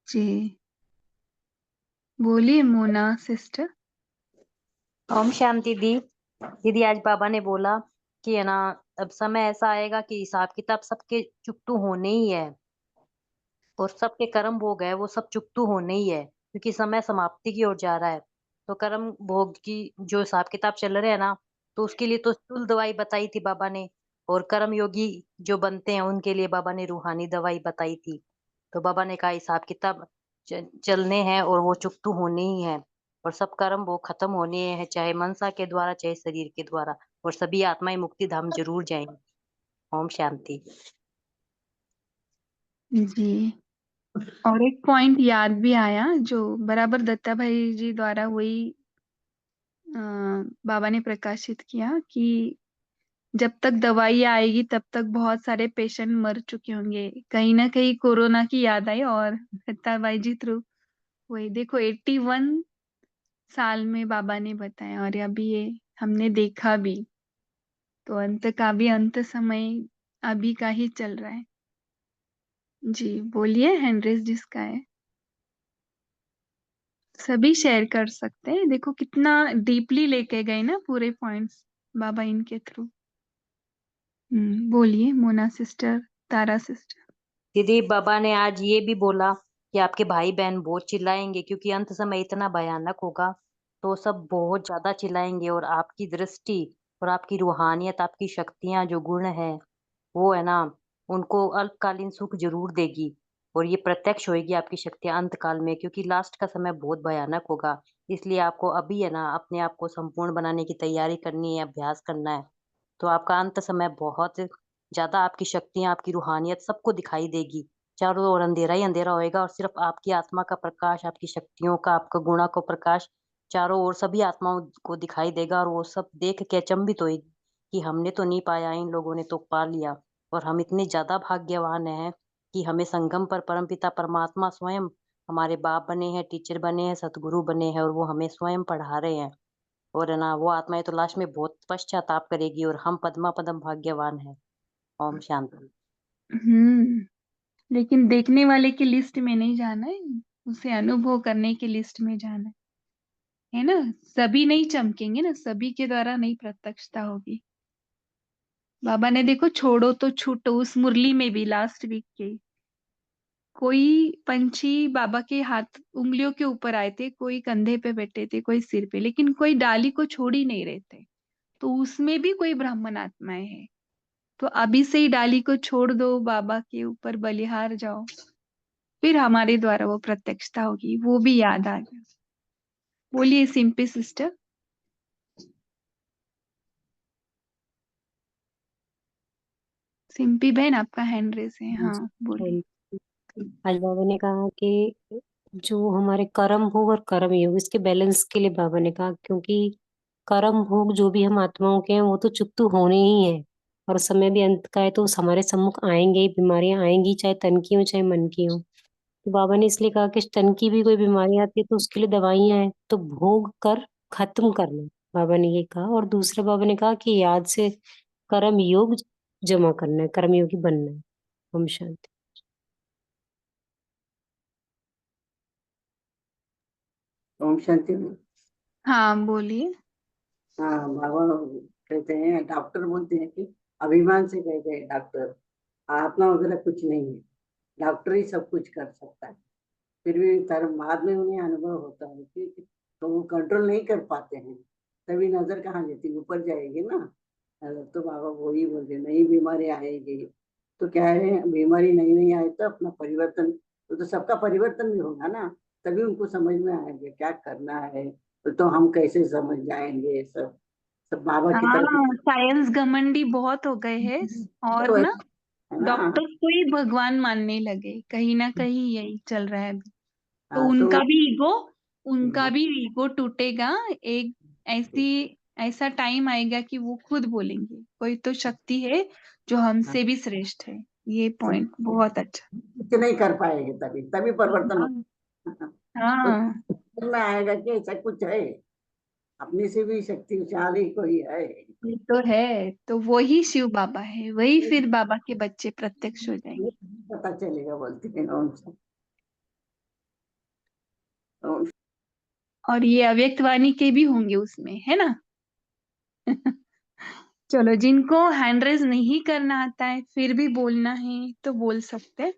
[SPEAKER 2] जी, बोलिए मोना सिस्टर।
[SPEAKER 7] ओम शांति दी। दीदी, आज बाबा ने बोला कि है ना, अब समय ऐसा आएगा कि हिसाब किताब सबके चुकतू होने ही है, और सबके कर्म भोग है वो सब चुकतू होने ही है, क्योंकि समय समाप्ति की ओर जा रहा है। तो कर्म भोग की जो हिसाब किताब चल रहे हैं ना, तो उसके लिए तो स्थूल दवाई बताई थी बाबा ने, और कर्म योगी जो बनते हैं उनके लिए बाबा ने रूहानी दवाई बताई थी। तो बाबा ने कहा हिसाब किताब चलने हैं और वो चुकतू होने ही है, और सब कर्म वो खत्म होने हैं, चाहे मनसा के द्वारा चाहे शरीर के द्वारा, और सभी आत्माएं मुक्ति धाम जरूर जाएंगी। ओम शांति।
[SPEAKER 2] जी, और एक पॉइंट याद भी आया जो बराबर दत्ता भाई जी द्वारा वही बाबा ने प्रकाशित किया कि जब तक दवाई आएगी तब तक बहुत सारे पेशेंट मर चुके होंगे। कहीं ना कहीं कोरोना की याद आई, और दत्ता भाई जी थ्रू वही देखो 81 साल में बाबा ने बताया, और अभी ये हमने देखा भी। तो अंत का भी अंत समय अभी का ही चल रहा है। जी, बोलिए हेनरिस जिसका है। सभी शेयर कर सकते हैं। देखो कितना डीपली लेके गए ना पूरे पॉइंट्स बाबा इनके थ्रू। बोलिए मोना सिस्टर, तारा सिस्टर।
[SPEAKER 7] दीदी बाबा ने आज ये भी बोला कि आपके भाई बहन बहुत चिल्लाएंगे, क्योंकि अंत समय इतना भयानक होगा तो सब बहुत ज्यादा चिल्लाएंगे, और आपकी दृष्टि और आपकी रूहानियत, आपकी शक्तियां जो गुण है वो है ना, उनको अल्पकालीन सुख जरूर देगी, और ये प्रत्यक्ष होगी आपकी शक्तियां अंत काल में, क्योंकि लास्ट का समय बहुत भयानक होगा। इसलिए आपको अभी है ना अपने आप को संपूर्ण बनाने की तैयारी करनी है, अभ्यास करना है। तो आपका अंत समय बहुत ज्यादा, आपकी शक्तियां, आपकी रूहानियत सबको दिखाई देगी। चारों ओर अंधेरा ही अंधेरा होएगा, और सिर्फ आपकी आत्मा का प्रकाश, आपकी शक्तियों का, आपका गुणा को प्रकाश चारों ओर सभी आत्माओं को दिखाई देगा, और वो सब देख के अचंभित होएगी कि हमने तो नहीं पाया, इन लोगों ने तो पा लिया। और हम इतने ज्यादा भाग्यवान हैं कि हमें संगम पर परमपिता परमात्मा स्वयं हमारे बाप बने हैं, टीचर बने हैं, सतगुरु बने हैं, और वो हमें स्वयं पढ़ा रहे हैं। और है ना वो आत्माएं तो लास्ट में बहुत पश्चाताप करेगी, और हम पद्मा पदम भाग्यवान है। ओम शांति।
[SPEAKER 2] लेकिन देखने वाले की लिस्ट में नहीं जाना है, उसे अनुभव करने की लिस्ट में जाना है ना। सभी नहीं चमकेंगे ना, सभी के द्वारा नहीं प्रत्यक्षता होगी। बाबा ने देखो छोड़ो तो छूटो उस मुरली में भी लास्ट वीक के कोई पंछी बाबा के हाथ उंगलियों के ऊपर आए थे, कोई कंधे पे बैठे थे, कोई सिर पे, लेकिन कोई डाली को छोड़ ही नहीं रहे थे। तो उसमें भी कोई ब्राह्मण आत्माएं हैं। तो अभी से ही डाली को छोड़ दो, बाबा के ऊपर बलिहार जाओ, फिर हमारे द्वारा वो प्रत्यक्षता होगी, वो भी याद आ गया। बोलिए सिंपी सिस्टर। सिंपी बहन आपका हैंड रेस है, हाँ बोलिए।
[SPEAKER 8] आज बाबा ने कहा कि जो हमारे कर्म भोग और कर्म योग, इसके बैलेंस के लिए बाबा ने कहा, क्योंकि कर्म भोग जो भी हम आत्माओं के हैं वो तो चुप तो होने ही है, और समय भी अंत का है, तो हमारे सम्मुख आएंगे ही, बीमारियां आएंगी, चाहे तन की हो चाहे मन की हो। तो बाबा ने इसलिए कहा कि तन की भी कोई बीमारी आती है तो उसके लिए दवाइयां हैं, तो भोग कर खत्म करना, बाबा ने ये कहा। और दूसरा बाबा ने कहा कि याद से कर्म योग जमा करना है, कर्मयोगी बनना है। ओम शांति।
[SPEAKER 9] ओम शांति में।
[SPEAKER 2] हाँ बोलिए।
[SPEAKER 9] हाँ बाबा कहते हैं, डॉक्टर बोलते हैं कि अभिमान से कहते हैं डॉक्टर, आत्मा वगैरह कुछ नहीं है, डॉक्टर ही सब कुछ कर सकता है। फिर भी बाद में उन्हें अनुभव होता है कि तो वो कंट्रोल नहीं कर पाते हैं, तभी नजर कहाँ जाती, ऊपर जाएगी ना। तो बाबा वही बोलते नई बीमारी आएगी, तो क्या है, बीमारी नहीं नहीं आए तो अपना परिवर्तन, तो सबका परिवर्तन भी होगा ना, तभी उनको समझ में आएंगे क्या करना है। तो हम कैसे समझ जाएंगे, सब सब बाबा की तरफ
[SPEAKER 2] हाँ साइंस घमंडी बहुत हो गए हैं, और
[SPEAKER 9] तो
[SPEAKER 2] ना
[SPEAKER 9] है ना।
[SPEAKER 2] डॉक्टर्स को ही भगवान मानने लगे, कहीं ना कहीं यही चल रहा है अभी। तो
[SPEAKER 9] हाँ तो
[SPEAKER 2] उनका भी ईगो टूटेगा। एक ऐसी ऐसा टाइम आएगा कि वो खुद बोलेंगे कोई तो शक्ति है जो हमसे भी श्रेष्ठ है। ये पॉइंट बहुत अच्छा।
[SPEAKER 9] कुछ नहीं कर पाएंगे, तभी तभी परिवर्तन
[SPEAKER 2] हाँ
[SPEAKER 9] होगा। तो
[SPEAKER 2] हाँ,
[SPEAKER 9] समझ में आएगा कि ऐसा कुछ है, अपनी से भी शक्तिशाली कोई है।
[SPEAKER 2] ये तो है। तो वही शिव बाबा है, वही फिर बाबा के बच्चे प्रत्यक्ष हो जाएंगे।
[SPEAKER 9] पता चलेगा, बोलते हैं उनसे।
[SPEAKER 2] और ये अव्यक्त वाणी के भी होंगे उसमें, है ना। चलो, जिनको हैंड रेज नहीं करना आता है फिर भी बोलना है तो बोल सकते हैं।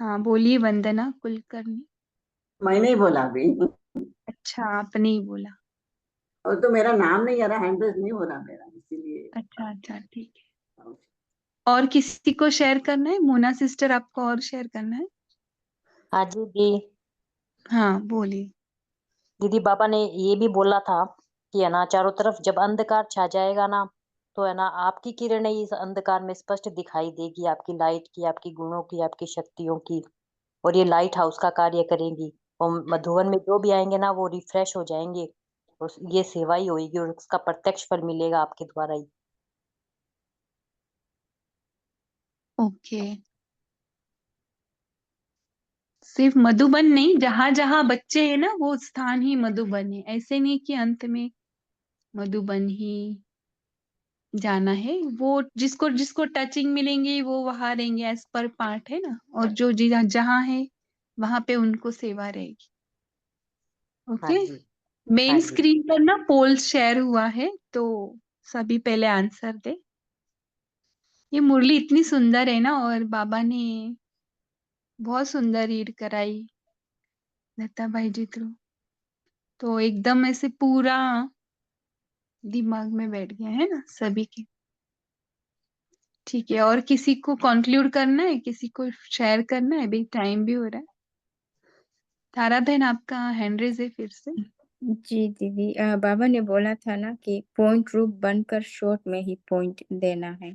[SPEAKER 2] हाँ बोलिए वंदना कुलकर्णी।
[SPEAKER 9] मैंने ही बोला अभी,
[SPEAKER 2] अच्छा आपने ही बोला।
[SPEAKER 9] और तो मेरा नाम नहीं आ रहा, हैंडरेस नहीं हो रहा मेरा, इसीलिए।
[SPEAKER 2] अच्छा अच्छा ठीक है। और किसी को शेयर करना है? मोना सिस्टर आपको और शेयर करना है?
[SPEAKER 7] हाँ जी दी।
[SPEAKER 2] हाँ बोलिए।
[SPEAKER 7] दीदी बाबा ने ये भी बोला था कि है ना चारों तरफ जब अंधकार छा जाएगा ना, तो है ना आपकी किरणें इस अंधकार में स्पष्ट दिखाई देगी, आपकी लाइट की, आपकी गुणों की, आपकी शक्तियों की। और ये लाइट हाउस का कार्य करेंगी, और मधुवन में जो भी आएंगे ना वो रिफ्रेश हो जाएंगे, और ये सेवा ही होगी, और उसका प्रत्यक्ष फल मिलेगा आपके द्वारा ही।
[SPEAKER 2] ओके। सिर्फ मधुबन नहीं, जहां जहां बच्चे हैं ना वो स्थान ही मधुबन है। ऐसे नहीं कि अंत में मधुबन ही जाना है। वो जिसको जिसको टचिंग मिलेंगे वो वहां रहेंगे, एज पर पार्ट है ना। और जो जहाँ है वहां पे उनको सेवा रहेगी।
[SPEAKER 7] हाँ
[SPEAKER 2] ओके।
[SPEAKER 7] जी। हाँ
[SPEAKER 2] मेन
[SPEAKER 7] जी।
[SPEAKER 2] स्क्रीन पर ना पोल शेयर हुआ है, तो सभी पहले आंसर दे। ये मुरली इतनी सुंदर है ना, और बाबा ने बहुत सुंदर रीड कराई दत्ता भाई जी थ्रू, तो एकदम ऐसे पूरा दिमाग में बैठ गया है ना सभी के। ठीक है, और किसी को कंक्लूड करना है, किसी को शेयर करना है? अभी टाइम भी हो रहा है। तारा बहन, आपका हैंड रेज है फिर से।
[SPEAKER 4] जी दीदी, बाबा ने बोला था ना कि पॉइंट रूप बनकर शॉर्ट में ही पॉइंट देना है।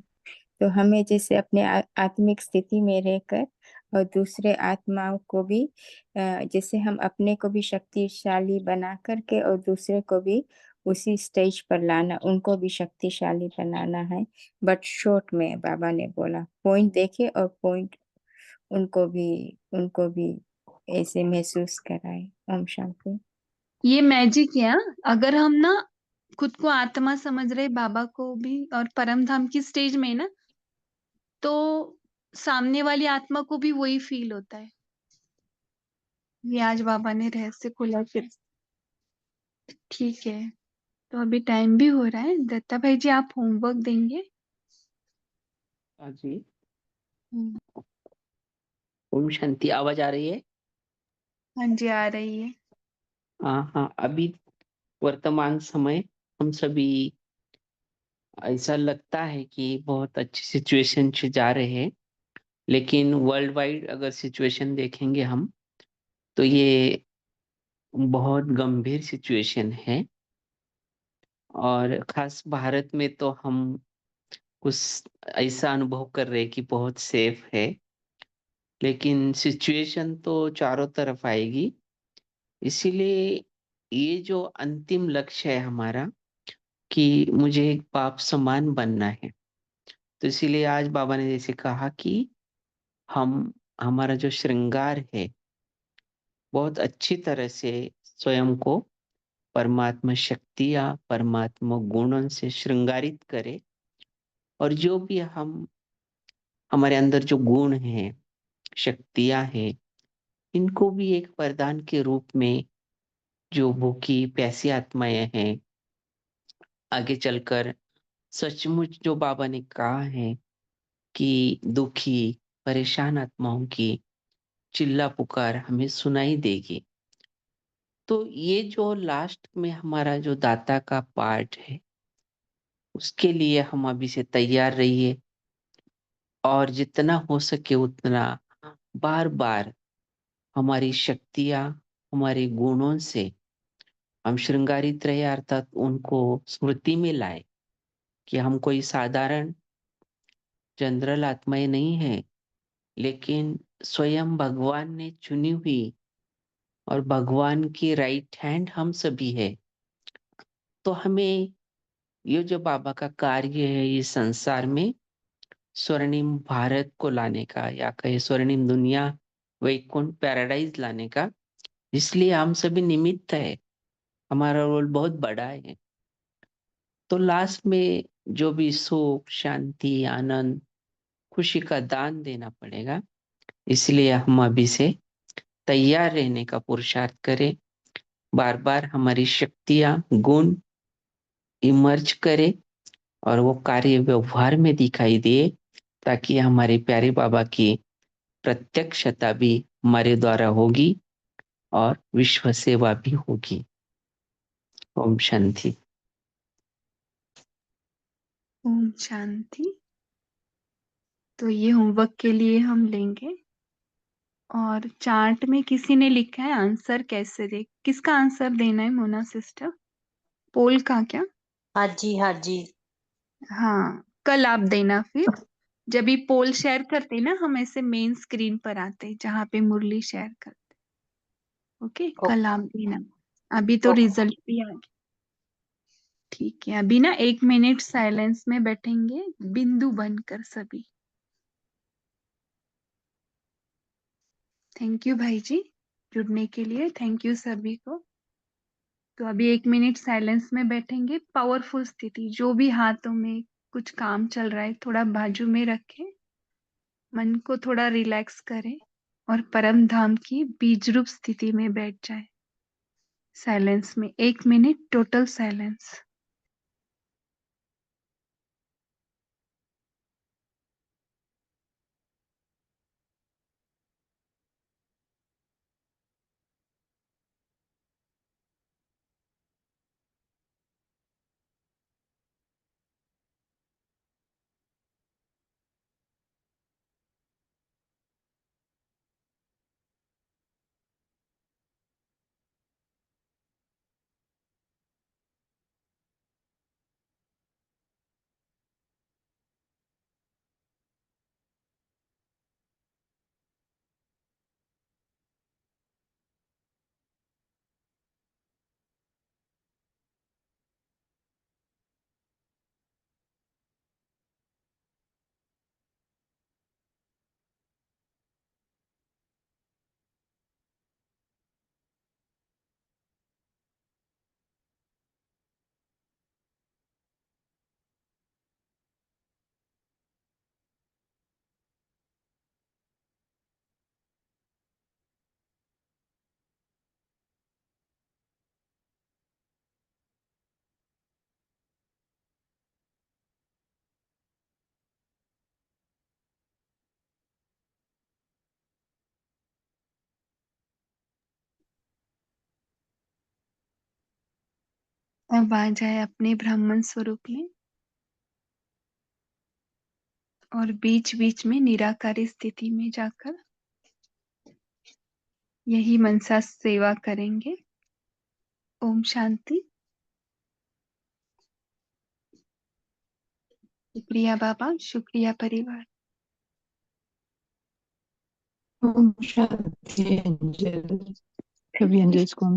[SPEAKER 4] तो हमें जैसे अपने आत्मिक स्थिति में रहकर और दूसरे आत्माओं को भी जैसे हम अपने को भी शक्तिशाली बना करके और दूसरे को भी उसी स्टेज पर लाना, उनको भी शक्तिशाली बनाना है। बट शॉर्ट में बाबा ने बोला पॉइंट देखे और पॉइंट उनको भी ऐसे महसूस कराए। ओम शांति।
[SPEAKER 2] ये मैजिक है, हाँ? अगर हम ना खुद को आत्मा समझ रहे, बाबा को भी, और परम धाम की स्टेज में ना, तो सामने वाली आत्मा को भी वही फील होता है। ये आज बाबा ने रहस्य खोला फिर। ठीक है, तो अभी टाइम भी हो रहा है। दत्ता भाई जी, आप होमवर्क देंगे?
[SPEAKER 3] हाँ जी।
[SPEAKER 2] हम्म,
[SPEAKER 3] ओम शांति। आवाज आ रही है?
[SPEAKER 2] हाँ जी, आ रही है।
[SPEAKER 3] हाँ हाँ। अभी वर्तमान समय हम सभी, ऐसा लगता है कि बहुत अच्छी सिचुएशन से जा रहे हैं, लेकिन वर्ल्ड वाइड अगर सिचुएशन देखेंगे हम, तो ये बहुत गंभीर सिचुएशन है। और खास भारत में तो हम कुछ ऐसा अनुभव कर रहे हैं कि बहुत सेफ है, लेकिन सिचुएशन तो चारों तरफ आएगी। इसीलिए ये जो अंतिम लक्ष्य है हमारा, कि मुझे एक बाप समान बनना है, तो इसीलिए आज बाबा ने जैसे कहा कि हम, हमारा जो श्रृंगार है, बहुत अच्छी तरह से स्वयं को परमात्मा शक्ति या परमात्मा गुणों से श्रृंगारित करें। और जो भी हम, हमारे अंदर जो गुण हैं, शक्तियां हैं, इनको भी एक वरदान के रूप में, जो भूखी प्यासी आत्माएं हैं, आगे चलकर सचमुच जो बाबा ने कहा है कि दुखी परेशान आत्माओं की चिल्ला पुकार हमें सुनाई देगी। तो ये जो लास्ट में हमारा जो दाता का पार्ट है, उसके लिए हम अभी से तैयार रहिए, और जितना हो सके उतना बार बार हमारी शक्तियां, हमारे गुणों से हम श्रृंगारित रहे, अर्थात उनको स्मृति में लाए कि हम कोई साधारण जनरल आत्माएं नहीं है, लेकिन स्वयं भगवान ने चुनी हुई और भगवान की राइट हैंड हम सभी है। तो हमें ये जो बाबा का कार्य है इस संसार में, स्वर्णिम भारत को लाने का, या कहे स्वर्णिम दुनिया, वैकुंठ पैराडाइज लाने का, इसलिए हम सभी निमित्त है। हमारा रोल बहुत बड़ा है। तो लास्ट में जो भी सुख शांति आनंद खुशी का दान देना पड़ेगा, इसलिए हम अभी से तैयार रहने का पुरुषार्थ करें। बार बार हमारी शक्तियां गुण इमर्ज करे और वो कार्य व्यवहार में दिखाई दे, ताकि हमारे प्यारे बाबा की प्रत्यक्षता भी हमारे द्वारा होगी और विश्व सेवा भी होगी। ओम शांति।
[SPEAKER 2] ओम शांति। तो ये होमवर्क के लिए हम लेंगे। और चार्ट में किसी ने लिखा है आंसर कैसे दे, किसका आंसर देना है मोना सिस्टर? पोल का क्या?
[SPEAKER 7] हाँ जी, हाँ जी।
[SPEAKER 2] हाँ, कल आप देना फिर। जब भी पोल शेयर करते ना, हम ऐसे मेन स्क्रीन पर आते जहाँ पे मुरली शेयर करते। ओके, कल आप देना। अभी तो
[SPEAKER 7] ओके।
[SPEAKER 2] रिजल्ट भी आ गया। ठीक है, अभी ना 1 मिनट साइलेंस में बैठेंगे, बिंदु बनकर सभी। थैंक यू भाई जी जुड़ने के लिए, थैंक यू सभी को। तो अभी 1 मिनट साइलेंस में बैठेंगे। पावरफुल स्थिति, जो भी हाथों में कुछ काम चल रहा है थोड़ा बाजू में रखें, मन को थोड़ा रिलैक्स करें और परम धाम की बीज रूप स्थिति में बैठ जाए। साइलेंस में 1 मिनट, टोटल साइलेंस। अब आ जाए अपने ब्राह्मण स्वरूप में और बीच बीच में निराकारी स्थिति में जाकर यही मनसा सेवा करेंगे। ओम शांति। शुक्रिया बाबा, शुक्रिया परिवार।
[SPEAKER 10] ओम शांति अंजलि। सभी अंजलि को